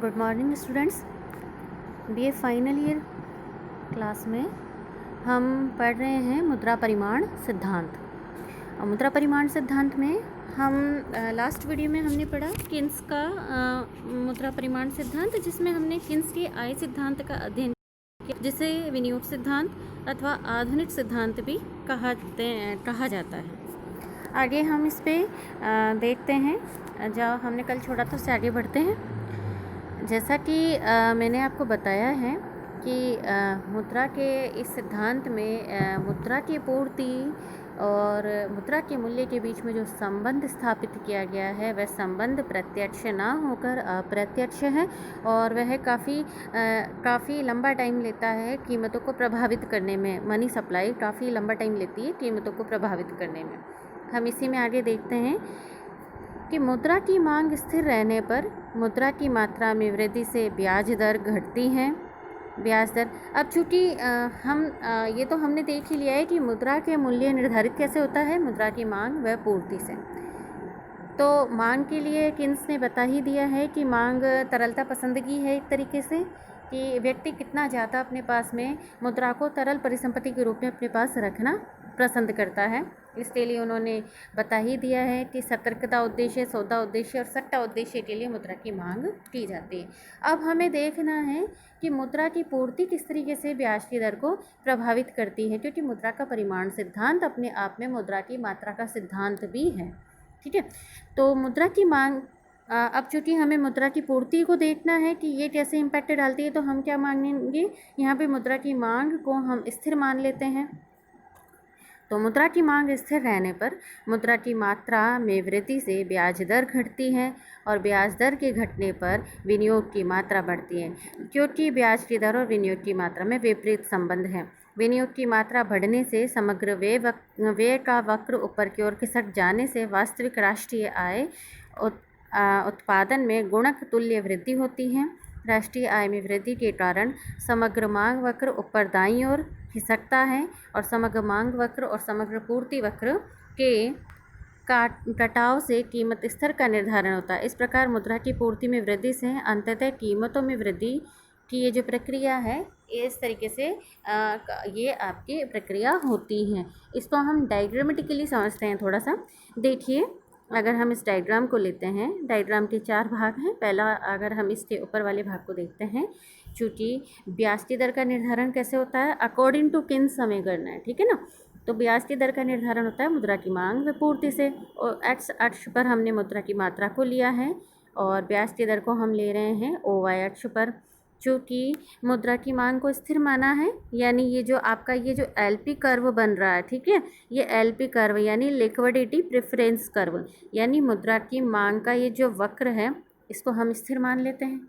Good morning students. BA final year class में हम पढ़ रहे हैं मुद्रा परिमाण सिद्धांत। और मुद्रा परिमाण सिद्धांत में हम लास्ट वीडियो में हमने पढ़ा किन्स का मुद्रा परिमाण सिद्धांत, जिसमें हमने किन्स के आय सिद्धांत का अध्ययन किया, जिसे विनियोग सिद्धांत अथवा आधुनिक सिद्धांत भी कहा जाता है। आगे हम इस पे देखते हैं, जो हमने कल छोड़ा था उससे आगे बढ़ते हैं। जैसा कि मैंने आपको बताया है कि मुद्रा के इस सिद्धांत में मुद्रा की पूर्ति और मुद्रा के मूल्य के बीच में जो संबंध स्थापित किया गया है वह संबंध प्रत्यक्ष ना होकर अप्रत्यक्ष है, और वह काफ़ी लंबा टाइम लेता है कीमतों को प्रभावित करने में। मनी सप्लाई काफ़ी लंबा टाइम लेती है कीमतों को प्रभावित करने में। हम इसी में आगे देखते हैं कि मुद्रा की मांग स्थिर रहने पर मुद्रा की मात्रा में वृद्धि से ब्याज दर घटती है। ब्याज दर, अब चूँकि ये तो हमने देख ही लिया है कि मुद्रा के मूल्य निर्धारित कैसे होता है, मुद्रा की मांग व पूर्ति से। तो मांग के लिए किन्स ने बता ही दिया है कि मांग तरलता पसंदगी है, एक तरीके से कि व्यक्ति कितना ज़्यादा अपने पास में मुद्रा को तरल परिसंपत्ति के रूप में अपने पास रखना पसंद करता है। इसके लिए उन्होंने बता ही दिया है कि सतर्कता उद्देश्य, सौदा उद्देश्य और सट्टा उद्देश्य के लिए मुद्रा की मांग की जाती है। अब हमें देखना है कि मुद्रा की पूर्ति किस तरीके से ब्याज की दर को प्रभावित करती है, क्योंकि मुद्रा का परिमाण सिद्धांत अपने आप में मुद्रा की मात्रा का सिद्धांत भी है। ठीक है, तो मुद्रा की मांग, अब चूँकि हमें मुद्रा की पूर्ति को देखना है कि ये कैसे इम्पैक्ट डालती है, तो हम क्या मांगेंगे, यहाँ पे मुद्रा की मांग को हम स्थिर मान लेते हैं। तो मुद्रा की मांग स्थिर रहने पर मुद्रा की मात्रा में वृद्धि से ब्याज दर घटती है, और ब्याज दर के घटने पर विनियोग की मात्रा बढ़ती है, क्योंकि ब्याज की दर और विनियोग की मात्रा में विपरीत संबंध है। विनियोग की मात्रा बढ़ने से समग्र व्यय का वक्र ऊपर की ओर खिसक जाने से वास्तविक राष्ट्रीय आय उत्पादन में गुणक तुल्य वृद्धि होती है। राष्ट्रीय आय में वृद्धि के कारण समग्र मांग वक्र ऊपर दाईं ओर खिसकता है, और समग्र मांग वक्र और समग्र पूर्ति वक्र के कटाव से कीमत स्तर का निर्धारण होता है। इस प्रकार मुद्रा की पूर्ति में वृद्धि से अंततः कीमतों में वृद्धि की ये जो प्रक्रिया है, इस तरीके से ये आपकी प्रक्रिया होती है। इसको हम डायग्रामेटिकली समझते हैं। थोड़ा सा देखिए, अगर हम इस डायग्राम को लेते हैं, डायग्राम के 4 भाग हैं। पहला, अगर हम इसके ऊपर वाले भाग को देखते हैं, चूँकि ब्याज की दर का निर्धारण कैसे होता है, अकॉर्डिंग टू किन्स हमें करना है, ठीक है ना। तो ब्याज की दर का निर्धारण होता है मुद्रा की मांग व पूर्ति से, और एक्स अक्ष पर हमने मुद्रा की मात्रा को लिया है और ब्याज की दर को हम ले रहे हैं OY अक्ष पर। चूँकि मुद्रा की मांग को स्थिर माना है, यानी ये जो आपका ये जो LP कर्व बन रहा है, ठीक है, ये LP कर्व यानी लिक्विडिटी प्रेफरेंस कर्व, यानी मुद्रा की मांग का ये जो वक्र है, इसको हम स्थिर मान लेते हैं।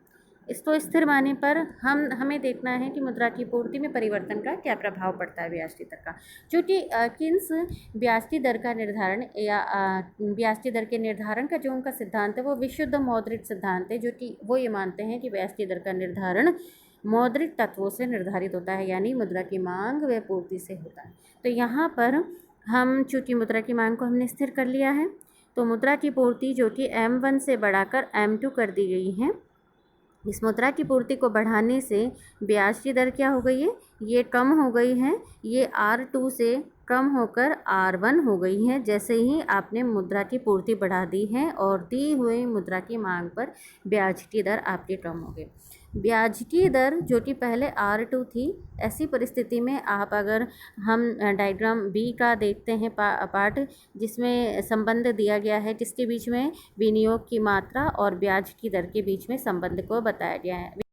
इसको स्थिर मानने पर हमें देखना है कि मुद्रा की पूर्ति में परिवर्तन का क्या प्रभाव पड़ता है ब्याज की दर का। क्योंकि किन्स ब्याज की दर का निर्धारण या ब्याज की दर के निर्धारण का जो उनका सिद्धांत है वो विशुद्ध मौद्रिक सिद्धांत है, जो कि वो ये मानते हैं कि ब्याज की दर का निर्धारण मौद्रिक तत्वों से निर्धारित होता है, यानी मुद्रा की मांग व पूर्ति से होता है। तो यहाँ पर हम चूँकि मुद्रा की मांग को हमने स्थिर कर लिया है, तो मुद्रा की पूर्ति जो कि M1 से बढ़ाकर M2 कर दी गई है। इस मुद्रा की पूर्ति को बढ़ाने से ब्याज की दर क्या हो गई है, ये कम हो गई है, ये R2 से कम होकर R1 हो गई है। जैसे ही आपने मुद्रा की पूर्ति बढ़ा दी है और दी हुई मुद्रा की मांग पर ब्याज की दर आपकी कम हो गई। ब्याज की दर जो कि पहले R2 थी, ऐसी परिस्थिति में आप, अगर हम डायग्राम B का देखते हैं पार्ट, जिसमें संबंध दिया गया है किसके बीच में, विनियोग की मात्रा और ब्याज की दर के बीच में संबंध को बताया गया है।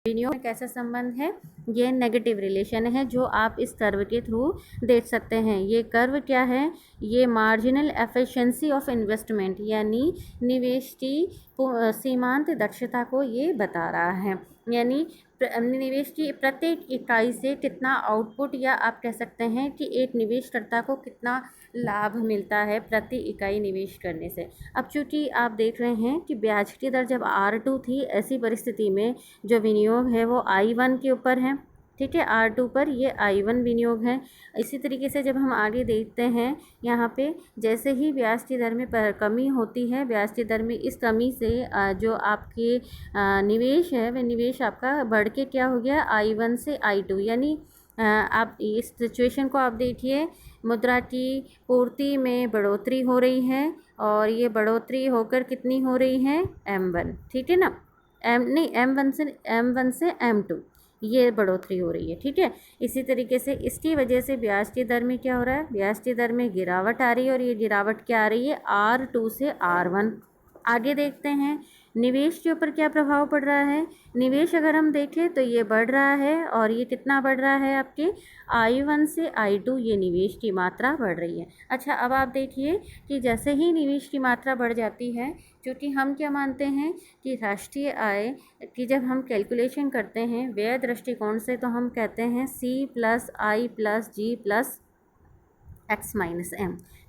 विनियोग में कैसा संबंध है, ये नेगेटिव रिलेशन है, जो आप इस कर्व के थ्रू देख सकते हैं। ये कर्व क्या है, ये मार्जिनल एफिशिएंसी ऑफ इन्वेस्टमेंट यानी निवेश की सीमांत दक्षता को ये बता रहा है, यानी निवेश की प्रत्येक इकाई से कितना आउटपुट, या आप कह सकते हैं कि एक निवेशकर्ता को कितना लाभ मिलता है प्रति इकाई निवेश करने से। अब चूँकि आप देख रहे हैं कि ब्याज की दर जब R2 थी, ऐसी परिस्थिति में जो विनियोग है वो I1 के ऊपर है, ठीक है। R2 पर ये I1 विनियोग है। इसी तरीके से जब हम आगे देखते हैं यहाँ पे, जैसे ही ब्याज की दर में कमी होती है, ब्याज की दर में इस कमी से जो आपके निवेश है वह निवेश आपका बढ़ के क्या हो गया, I1 से I2, यानी आप इस सिचुएशन को आप देखिए, मुद्रा की पूर्ति में बढ़ोतरी हो रही है और ये बढ़ोतरी होकर कितनी हो रही है, M1, ठीक है ना, M1 से M2 ये बढ़ोतरी हो रही है, ठीक है। इसी तरीके से इसकी वजह से ब्याज की दर में क्या हो रहा है, ब्याज की दर में गिरावट आ रही है और ये गिरावट क्या आ रही है, R2 से R1। आगे देखते हैं निवेश के ऊपर क्या प्रभाव पड़ रहा है। निवेश अगर हम देखें तो ये बढ़ रहा है और ये कितना बढ़ रहा है, आपके I1 से I2 ये निवेश की मात्रा बढ़ रही है। अच्छा, अब आप देखिए कि जैसे ही निवेश की मात्रा बढ़ जाती है, क्योंकि हम क्या मानते हैं कि राष्ट्रीय आय की जब हम कैलकुलेशन करते हैं व्यय दृष्टिकोण से, तो हम कहते हैं C+I+G+X-M,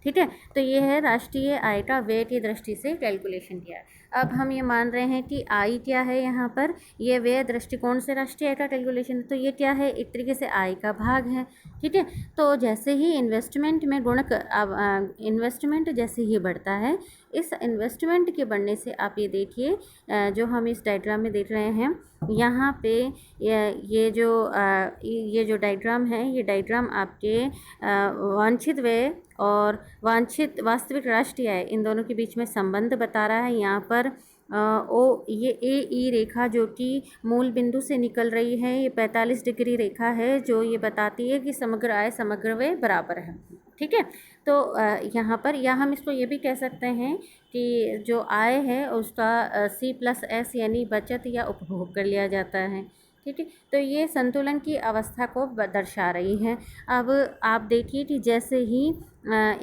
ठीक है। तो ये है राष्ट्रीय आय का व्यय की दृष्टि से कैलकुलेशन किया। अब हम ये मान रहे हैं कि आय क्या है, यहाँ पर ये व्यय दृष्टिकोण से राष्ट्रीय आय का कैलकुलेशन, तो ये क्या है, एक तरीके से आय का भाग है, ठीक है। तो जैसे ही इन्वेस्टमेंट में गुणक, अब इन्वेस्टमेंट जैसे ही बढ़ता है, इस इन्वेस्टमेंट के बढ़ने से आप ये देखिए, जो हम इस डायग्राम में देख रहे हैं यहाँ पे, ये जो डायग्राम है, ये डायग्राम आपके वांछित व्यय और वांछित वास्तविक राष्ट्रीय आय इन दोनों के बीच में संबंध बता रहा है। यहाँ पर ये AE रेखा जो कि मूल बिंदु से निकल रही है, ये 45 डिग्री रेखा है जो ये बताती है कि समग्र आय समग्र व्यय बराबर है, ठीक है। तो यहाँ पर या हम इसको ये भी कह सकते हैं कि जो आय है उसका C+S यानी बचत या उपभोग कर लिया जाता है, ठीक है। तो ये संतुलन की अवस्था को दर्शा रही है। अब आप देखिए कि जैसे ही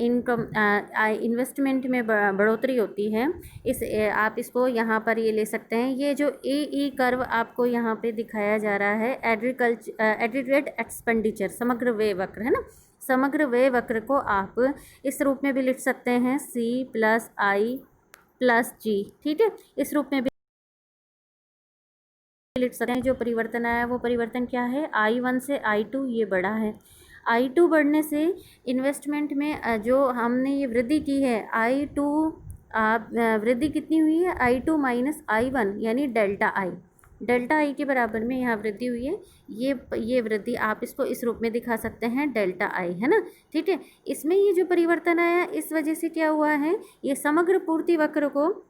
इनकम इन्वेस्टमेंट में बढ़ोतरी होती है, आप इसको यहाँ पर ये ले सकते हैं, ये जो AE कर्व आपको यहाँ पे दिखाया जा रहा है, एग्रीगेट एक्सपेंडिचर, समग्र व्यय वक्र है ना, समग्र व्यय वक्र को आप इस रूप में भी लिख सकते हैं C+I+G, ठीक है। इस रूप में भी लिख सकते हैं। जो परिवर्तन आया वो परिवर्तन क्या है, I1 से I2 ये बढ़ा है। I2 बढ़ने से इन्वेस्टमेंट में जो हमने ये वृद्धि की है, I2 वृद्धि कितनी हुई है, I2 माइनस I1 यानी डेल्टा आई के बराबर में यहाँ वृद्धि हुई है। ये वृद्धि आप इसको इस रूप में दिखा सकते हैं, डेल्टा आई, है ना, ठीक है। इसमें ये जो परिवर्तन आया, इस वजह से क्या हुआ है, ये समग्र पूर्ति वक्र को,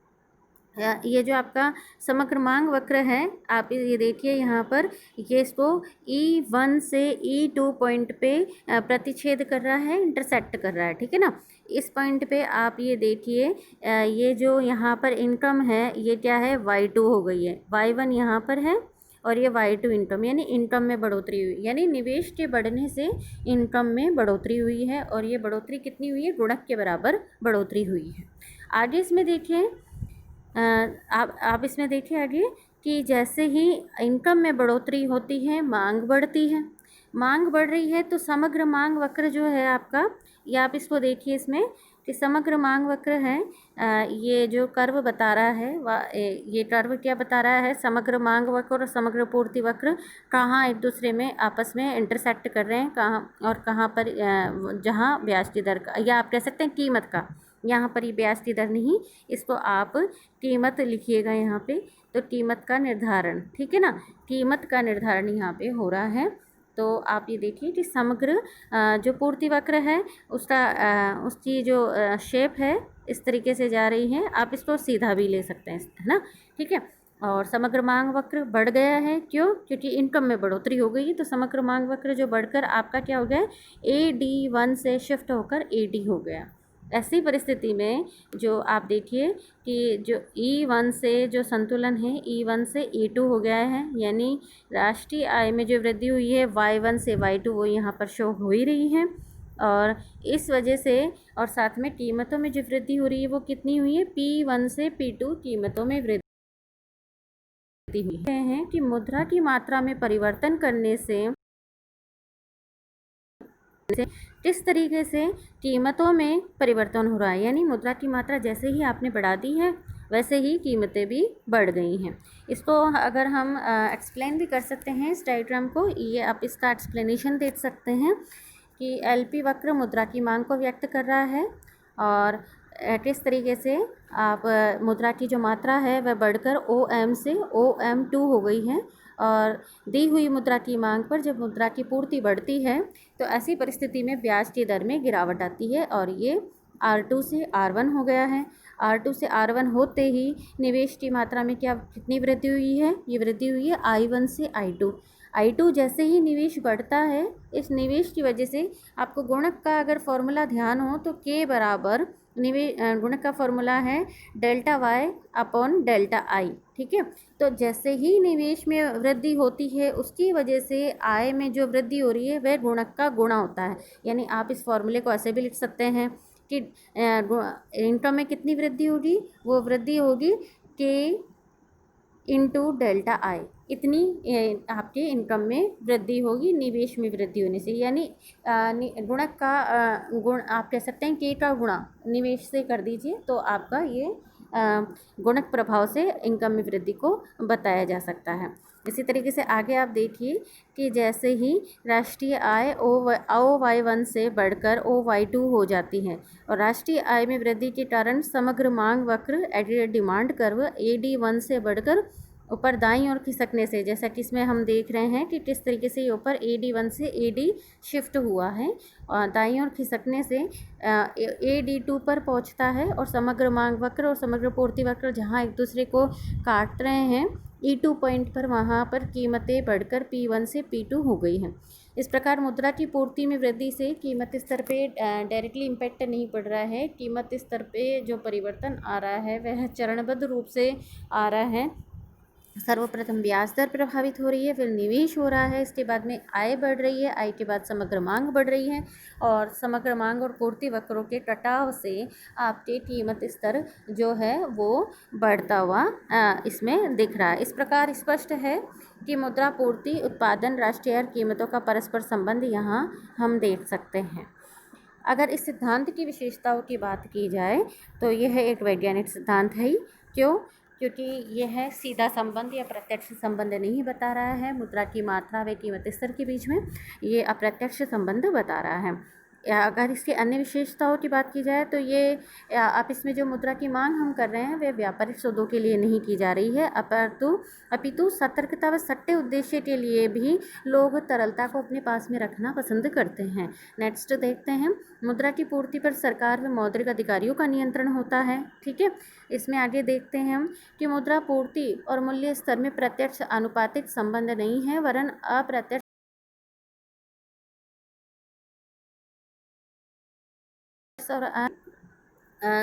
ये जो आपका समग्र मांग वक्र है, आप ये देखिए यहाँ पर, ये इसको E1 से E2 पॉइंट पे प्रतिच्छेद कर रहा है, इंटरसेक्ट कर रहा है, ठीक है ना। इस पॉइंट पे आप ये देखिए, ये जो यहाँ पर इनकम है ये क्या है, Y2 हो गई है, Y1 यहाँ पर है और ये Y2 इनकम, यानी इनकम में बढ़ोतरी हुई, यानी निवेश के बढ़ने से इनकम में बढ़ोतरी हुई है और ये बढ़ोतरी कितनी हुई है, गुणक के बराबर बढ़ोतरी हुई है। आगे इसमें देखिए, आप इसमें देखिए आगे कि जैसे ही इनकम में बढ़ोतरी होती है, मांग बढ़ती है, मांग बढ़ रही है, तो समग्र मांग वक्र जो है आपका, ये आप इसको देखिए इसमें कि समग्र मांग वक्र है, ये जो कर्व बता रहा है, ये कर्व क्या बता रहा है, समग्र मांग वक्र और समग्र पूर्ति वक्र कहाँ एक दूसरे में आपस में इंटरसेक्ट कर रहे हैं, कहाँ और कहाँ पर, जहाँ ब्याज की दर का, या आप कह सकते हैं कीमत का, यहाँ पर ये ब्याज की दर नहीं, इसको आप कीमत लिखिएगा यहाँ पे, तो कीमत का निर्धारण, ठीक है ना, कीमत का निर्धारण यहाँ पे हो रहा है। तो आप ये देखिए कि समग्र जो पूर्ति वक्र है उसका उसकी जो शेप है इस तरीके से जा रही है, आप इसको सीधा भी ले सकते हैं, है ना, ठीक है। और समग्र मांग वक्र बढ़ गया है, क्यों, क्योंकि इनकम में बढ़ोतरी हो गई है, तो समग्र मांग वक्र जो बढ़कर आपका क्या हो गया, AD1 से शिफ्ट होकर AD हो गया। ऐसी परिस्थिति में जो आप देखिए कि जो E1 से जो संतुलन है, E1 से E2 हो गया है, यानी राष्ट्रीय आय में जो वृद्धि हुई है Y1 से Y2 वो यहाँ पर शो हो ही रही है, और इस वजह से, और साथ में कीमतों में जो वृद्धि हो रही है वो कितनी हुई है, P1 से P2 कीमतों में वृद्धि हुई है। कि मुद्रा की मात्रा में परिवर्तन करने से किस तरीके से कीमतों में परिवर्तन हो रहा है, यानी मुद्रा की मात्रा जैसे ही आपने बढ़ा दी है, वैसे ही कीमतें भी बढ़ गई हैं। इसको अगर हम एक्सप्लेन भी कर सकते हैं इस डायग्राम को, ये आप इसका एक्सप्लेनेशन देख सकते हैं कि एलपी वक्र मुद्रा की मांग को व्यक्त कर रहा है और किस तरीके से आप मुद्रा की जो मात्रा है वह बढ़कर OM से OM2 हो गई है। और दी हुई मुद्रा की मांग पर जब मुद्रा की पूर्ति बढ़ती है तो ऐसी परिस्थिति में ब्याज की दर में गिरावट आती है और ये R2 से R1 हो गया है। R2 से R1 होते ही निवेश की मात्रा में कितनी वृद्धि हुई है? ये वृद्धि हुई है I1 से I2 जैसे ही निवेश बढ़ता है, इस निवेश की वजह से आपको गुणक का अगर फॉर्मूला ध्यान हो तो K बराबर गुणक का फॉर्मूला है delta Y upon delta I, ठीक है। तो जैसे ही निवेश में वृद्धि होती है उसकी वजह से आय में जो वृद्धि हो रही है वह गुणक का गुणा होता है। यानी आप इस फॉर्मूले को ऐसे भी लिख सकते हैं कि इनकम में कितनी वृद्धि होगी? वो वृद्धि होगी K इंटू डेल्टा I, इतनी आपके इनकम में वृद्धि होगी निवेश में वृद्धि होने से। यानी गुणक का गुण आप कह सकते हैं K का गुणा निवेश से कर दीजिए तो आपका ये गुणक प्रभाव से इनकम में वृद्धि को बताया जा सकता है। इसी तरीके से आगे आप देखिए कि जैसे ही राष्ट्रीय आय OY1 से बढ़कर OY2 हो जाती है और राष्ट्रीय आय में वृद्धि के कारण समग्र मांग वक्र एडिड डिमांड कर्व AD1 से बढ़कर ऊपर दाईं ओर खिसकने से, जैसा कि इसमें हम देख रहे हैं कि किस तरीके से ये ऊपर AD1 से AD शिफ्ट हुआ है और दाईं ओर खिसकने से AD2 पर पहुंचता है और समग्र मांग वक्र और समग्र पूर्ति वक्र जहां एक दूसरे को काट रहे हैं E2 पॉइंट पर, वहां पर कीमतें बढ़कर P1 से P2 हो गई हैं। इस प्रकार मुद्रा की पूर्ति में वृद्धि से कीमत स्तर पे डायरेक्टली इम्पैक्ट नहीं पड़ रहा है। कीमत स्तर पे जो परिवर्तन आ रहा है वह चरणबद्ध रूप से आ रहा है। सर्वप्रथम ब्याज दर प्रभावित हो रही है, फिर निवेश हो रहा है, इसके बाद में आय बढ़ रही है, आय के बाद समग्र मांग बढ़ रही है और समग्र मांग और पूर्ति वक्रों के कटाव से आपके कीमत स्तर जो है वो बढ़ता हुआ इसमें दिख रहा है। इस प्रकार स्पष्ट है कि मुद्रा पूर्ति उत्पादन राष्ट्रीय कीमतों का परस्पर संबंध यहाँ हम देख सकते हैं। अगर इस सिद्धांत की विशेषताओं की बात की जाए तो यह एक वैज्ञानिक सिद्धांत है ही। क्यों? क्योंकि यह सीधा संबंध या प्रत्यक्ष संबंध नहीं बता रहा है मुद्रा की मात्रा व कीमत स्तर के बीच में, ये अप्रत्यक्ष संबंध बता रहा है। अगर इसकी अन्य विशेषताओं की बात की जाए तो ये आप इसमें जो मुद्रा की मांग हम कर रहे हैं वे व्यापारिक सौदों के लिए नहीं की जा रही है, अपितु सतर्कता व सट्टे उद्देश्य के लिए भी लोग तरलता को अपने पास में रखना पसंद करते हैं। नेक्स्ट देखते हैं, मुद्रा की पूर्ति पर सरकार व मौद्रिक अधिकारियों का नियंत्रण होता है, ठीक है। इसमें आगे देखते हैं हम कि मुद्रा पूर्ति और मूल्य स्तर में प्रत्यक्ष आनुपातिक संबंध नहीं है वरन अप्रत्यक्ष और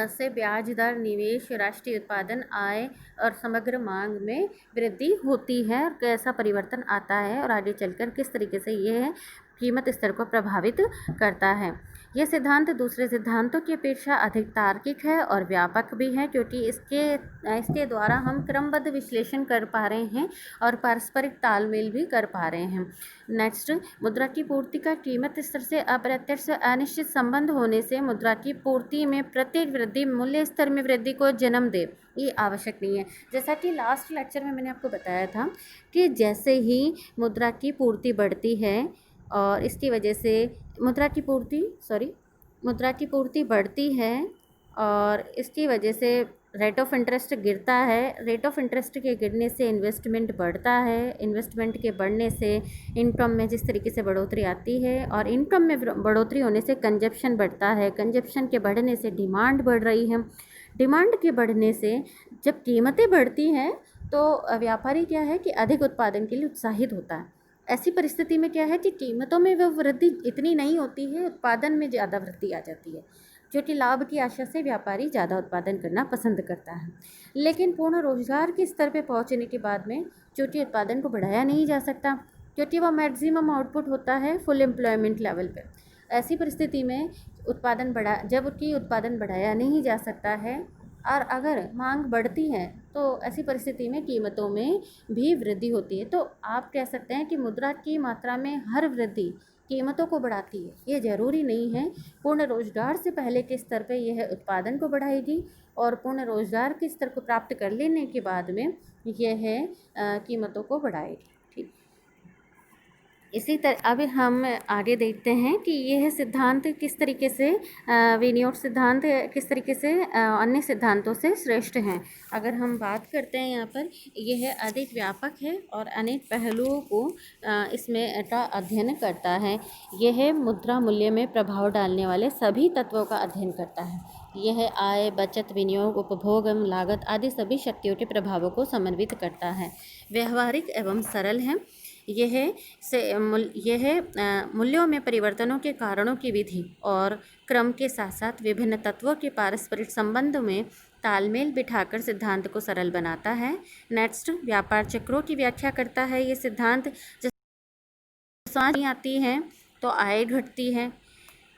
से ब्याज दर, निवेश, राष्ट्रीय उत्पादन, आय और समग्र मांग में वृद्धि होती है और कैसा परिवर्तन आता है और आगे चलकर किस तरीके से यह कीमत स्तर को प्रभावित करता है। यह सिद्धांत दूसरे सिद्धांतों की अपेक्षा अधिक तार्किक है और व्यापक भी है क्योंकि इसके द्वारा हम क्रमबद्ध विश्लेषण कर पा रहे हैं और पारस्परिक तालमेल भी कर पा रहे हैं। नेक्स्ट, मुद्रा की पूर्ति का कीमत स्तर से अप्रत्यक्ष अनिश्चित संबंध होने से मुद्रा की पूर्ति में प्रत्येक वृद्धि मूल्य स्तर में वृद्धि को जन्म दे, ये आवश्यक नहीं है। जैसा कि लास्ट लेक्चर में मैंने आपको बताया था कि जैसे ही मुद्रा की पूर्ति बढ़ती है और इसकी वजह से मुद्रा की पूर्ति बढ़ती है और इसकी वजह से रेट ऑफ इंटरेस्ट गिरता है। रेट ऑफ इंटरेस्ट के गिरने से इन्वेस्टमेंट बढ़ता है, इन्वेस्टमेंट के बढ़ने से इनकम में जिस तरीके से बढ़ोतरी आती है और इनकम में बढ़ोतरी होने से कंजप्शन बढ़ता है, कंजप्शन के बढ़ने से डिमांड बढ़ रही है, डिमांड के बढ़ने से जब कीमतें बढ़ती हैं तो व्यापारी क्या है कि अधिक उत्पादन के लिए उत्साहित होता है। ऐसी परिस्थिति में क्या है कि कीमतों में वह वृद्धि इतनी नहीं होती है, उत्पादन में ज़्यादा वृद्धि आ जाती है, जो कि लाभ की आशा से व्यापारी ज़्यादा उत्पादन करना पसंद करता है। लेकिन पूर्ण रोजगार के स्तर पर पहुंचने के बाद में चूँकि उत्पादन को बढ़ाया नहीं जा सकता क्योंकि वह मैक्सिमम आउटपुट होता है फुल एम्प्लॉयमेंट लेवल पर। ऐसी परिस्थिति में जबकि उत्पादन बढ़ाया नहीं जा सकता है और अगर मांग बढ़ती है तो ऐसी परिस्थिति में कीमतों में भी वृद्धि होती है। तो आप कह सकते हैं कि मुद्रा की मात्रा में हर वृद्धि कीमतों को बढ़ाती है। ये ज़रूरी नहीं है। पूर्ण रोजगार से पहले के स्तर पे यह उत्पादन को बढ़ाएगी और पूर्ण रोजगार के स्तर को प्राप्त कर लेने के बाद में यह कीमतों को बढ़ाएगी। ठीक, इसी तरह अब हम आगे देखते हैं कि यह सिद्धांत किस तरीके से विनियोग सिद्धांत किस तरीके से अन्य सिद्धांतों से श्रेष्ठ हैं। अगर हम बात करते हैं यहाँ पर, यह अधिक व्यापक है और अनेक पहलुओं को इसमें का अध्ययन करता है। यह मुद्रा मूल्य में प्रभाव डालने वाले सभी तत्वों का अध्ययन करता है। यह आय, बचत, विनियोग, उपभोग एवं लागत आदि सभी शक्तियों के प्रभावों को समन्वित करता है। व्यवहारिक एवं सरल है। यह मूल्यों में परिवर्तनों के कारणों की विधि और क्रम के साथ साथ विभिन्न तत्वों के पारस्परिक संबंध में तालमेल बिठाकर सिद्धांत को सरल बनाता है। नेक्स्ट, व्यापार चक्रों की व्याख्या करता है। ये सिद्धांत जब समझ आती है तो आय घटती है,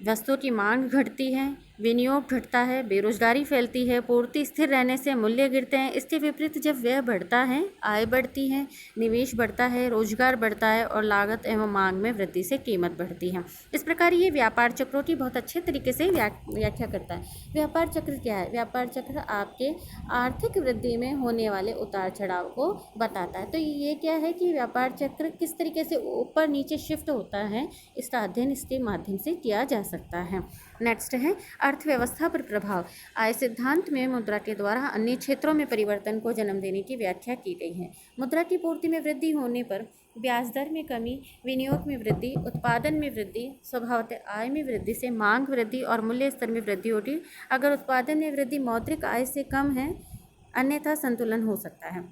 वस्तुओं की मांग घटती है, विनियोग घटता है, बेरोजगारी फैलती है, पूर्ति स्थिर रहने से मूल्य गिरते हैं। इसके विपरीत जब व्यय बढ़ता है, आय बढ़ती है, निवेश बढ़ता है, रोजगार बढ़ता है और लागत एवं मांग में वृद्धि से कीमत बढ़ती है। इस प्रकार ये व्यापार चक्रों की बहुत अच्छे तरीके से व्याख्या करता है। व्यापार चक्र क्या है? व्यापार चक्र आपके आर्थिक वृद्धि में होने वाले उतार चढ़ाव को बताता है। तो ये क्या है कि व्यापार चक्र किस तरीके से ऊपर नीचे शिफ्ट होता है, इसका अध्ययन इसके माध्यम से किया जा सकता है। नेक्स्ट है अर्थव्यवस्था पर प्रभाव। आय सिद्धांत में मुद्रा के द्वारा अन्य क्षेत्रों में परिवर्तन को जन्म देने की व्याख्या की गई है। मुद्रा की पूर्ति में वृद्धि होने पर ब्याज दर में कमी, विनियोग में वृद्धि, उत्पादन में वृद्धि, स्वभावतः आय में वृद्धि से मांग वृद्धि और मूल्य स्तर में वृद्धि होगी। अगर उत्पादन में वृद्धि मौद्रिक आय से कम है, अन्यथा संतुलन हो सकता है।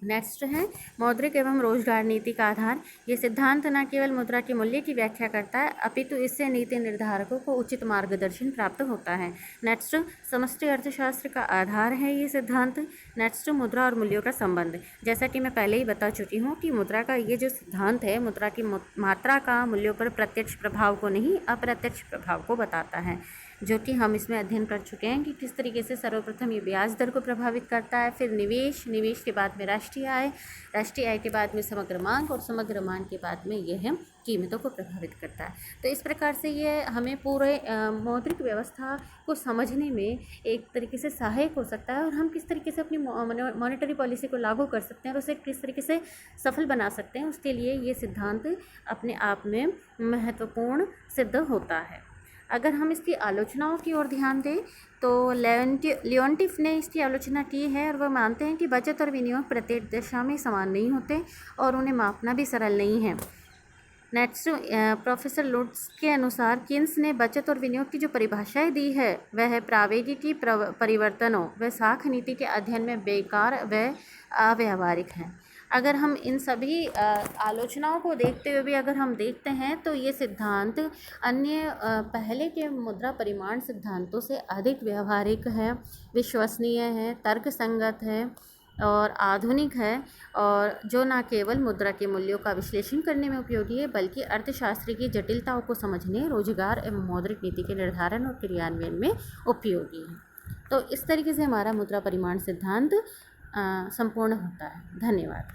नेक्स्ट है मौद्रिक एवं रोजगार नीति का आधार। ये सिद्धांत न केवल मुद्रा के मूल्य की व्याख्या करता है अपितु इससे नीति निर्धारकों को उचित मार्गदर्शन प्राप्त होता है। नेक्स्ट, समष्टि अर्थशास्त्र का आधार है ये सिद्धांत। नेक्स्ट, मुद्रा और मूल्यों का संबंध। जैसा कि मैं पहले ही बता चुकी हूँ कि मुद्रा का ये जो सिद्धांत है, मुद्रा की मात्रा का मूल्यों पर प्रत्यक्ष प्रभाव को नहीं, अप्रत्यक्ष प्रभाव को बताता है, जो कि हम इसमें अध्ययन कर चुके हैं कि किस तरीके से सर्वप्रथम ये ब्याज दर को प्रभावित करता है, फिर निवेश के बाद में राष्ट्रीय आय के बाद में समग्र मांग और समग्र मांग के बाद में यह कीमतों को प्रभावित करता है। तो इस प्रकार से ये हमें पूरे मौद्रिक व्यवस्था को समझने में एक तरीके से सहायक हो सकता है और हम किस तरीके से अपनी मॉनेटरी पॉलिसी को लागू कर सकते हैं और उसे किस तरीके से सफल बना सकते हैं, उसके लिए ये सिद्धांत अपने आप में महत्वपूर्ण सिद्ध होता है। अगर हम इसकी आलोचनाओं की ओर ध्यान दें तो लियोन्टिफ ने इसकी आलोचना की है और वह मानते हैं कि बचत और विनियोग प्रत्येक दिशा में समान नहीं होते और उन्हें मापना भी सरल नहीं है। नेक्स्ट, प्रोफेसर लुट्स के अनुसार किन्स ने बचत और विनियोग की जो परिभाषाएं दी है वह प्रावेगिकी परिवर्तनों व साख नीति के अध्ययन में बेकार व अव्यावहारिक हैं। अगर हम इन सभी आलोचनाओं को देखते हुए भी अगर हम देखते हैं तो ये सिद्धांत अन्य पहले के मुद्रा परिमाण सिद्धांतों से अधिक व्यवहारिक है, विश्वसनीय है, तर्कसंगत है और आधुनिक है, और जो न केवल मुद्रा के मूल्यों का विश्लेषण करने में उपयोगी है बल्कि अर्थशास्त्र की जटिलताओं को समझने, रोजगार एवं मौद्रिक नीति के निर्धारण और क्रियान्वयन में उपयोगी है। तो इस तरीके से हमारा मुद्रा परिमाण सिद्धांत संपूर्ण होता है। धन्यवाद।